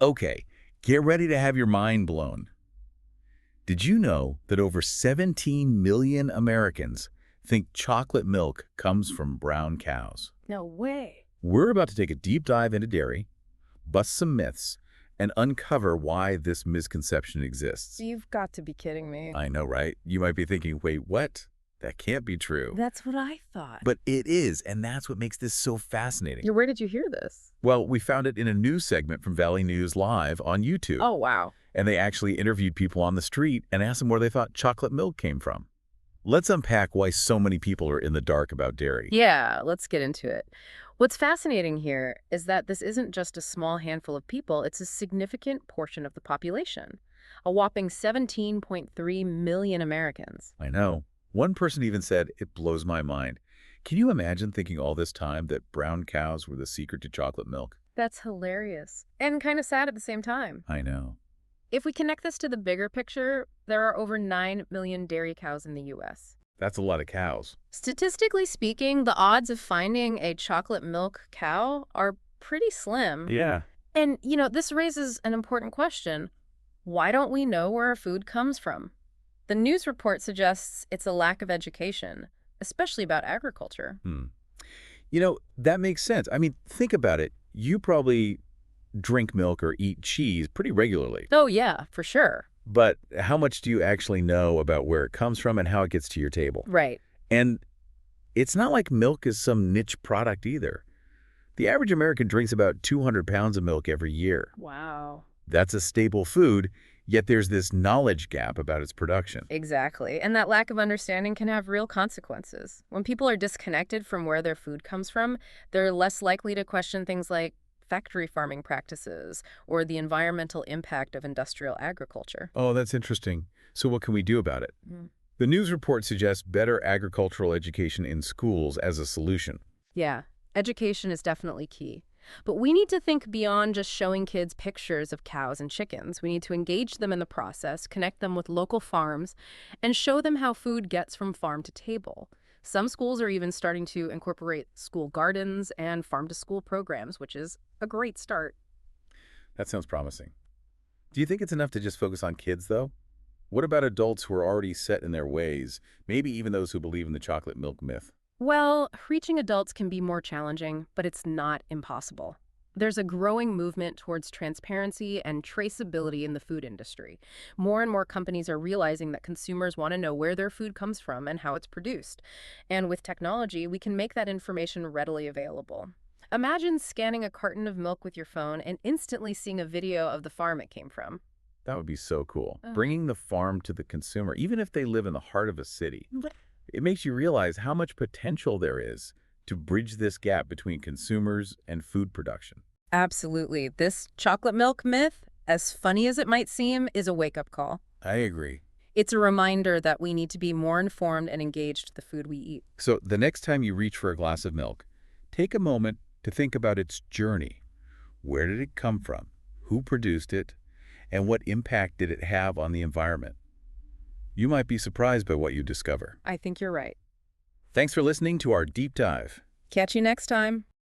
Okay, get ready to have your mind blown. Did you know that over 17 million Americans think chocolate milk comes from brown cows? No way. We're about to take a deep dive into dairy, bust some myths, and uncover why this misconception exists. You've got to be kidding me. I know, right? You might be thinking, wait, what? That can't be true. That's what I thought. But it is, and that's what makes this so fascinating. Where did you hear this? Well, we found it in a news segment from Valley News Live on YouTube. Oh, wow. And they actually interviewed people on the street and asked them where they thought chocolate milk came from. Let's unpack why so many people are in the dark about dairy. Yeah, let's get into it. What's fascinating here is that this isn't just a small handful of people, it's a significant portion of the population. A whopping 17.3 million Americans. I know. One person even said, it blows my mind. Can you imagine thinking all this time that brown cows were the secret to chocolate milk? That's hilarious. And kind of sad at the same time. I know. If we connect this to the bigger picture, there are over 9 million dairy cows in the U.S. That's a lot of cows. Statistically speaking, the odds of finding a chocolate milk cow are pretty slim. Yeah. And, this raises an important question. Why don't we know where our food comes from? The news report suggests it's a lack of education, especially about agriculture. That makes sense. I mean, think about it. You probably drink milk or eat cheese pretty regularly. Oh, yeah, for sure. But how much do you actually know about where it comes from and how it gets to your table? Right. And it's not like milk is some niche product either. The average American drinks about 200 pounds of milk every year. Wow. That's a staple food, yet there's this knowledge gap about its production. Exactly. And that lack of understanding can have real consequences. When people are disconnected from where their food comes from, they're less likely to question things like factory farming practices or the environmental impact of industrial agriculture. Oh, that's interesting. So what can we do about it? The news report suggests better agricultural education in schools as a solution. Yeah, education is definitely key. But we need to think beyond just showing kids pictures of cows and chickens. We need to engage them in the process, connect them with local farms, and show them how food gets from farm to table. Some schools are even starting to incorporate school gardens and farm-to-school programs, which is a great start. That sounds promising. Do you think it's enough to just focus on kids, though? What about adults who are already set in their ways, maybe even those who believe in the chocolate milk myth? Well, reaching adults can be more challenging, but it's not impossible. There's a growing movement towards transparency and traceability in the food industry. More and more companies are realizing that consumers want to know where their food comes from and how it's produced. And with technology, we can make that information readily available. Imagine scanning a carton of milk with your phone and instantly seeing a video of the farm it came from. That would be so cool. Oh. Bringing the farm to the consumer, even if they live in the heart of a city. It makes you realize how much potential there is to bridge this gap between consumers and food production. Absolutely. This chocolate milk myth, as funny as it might seem, is a wake-up call. I agree. It's a reminder that we need to be more informed and engaged with the food we eat. So the next time you reach for a glass of milk, take a moment to think about its journey. Where did it come from? Who produced it? And what impact did it have on the environment? You might be surprised by what you discover. I think you're right. Thanks for listening to our deep dive. Catch you next time.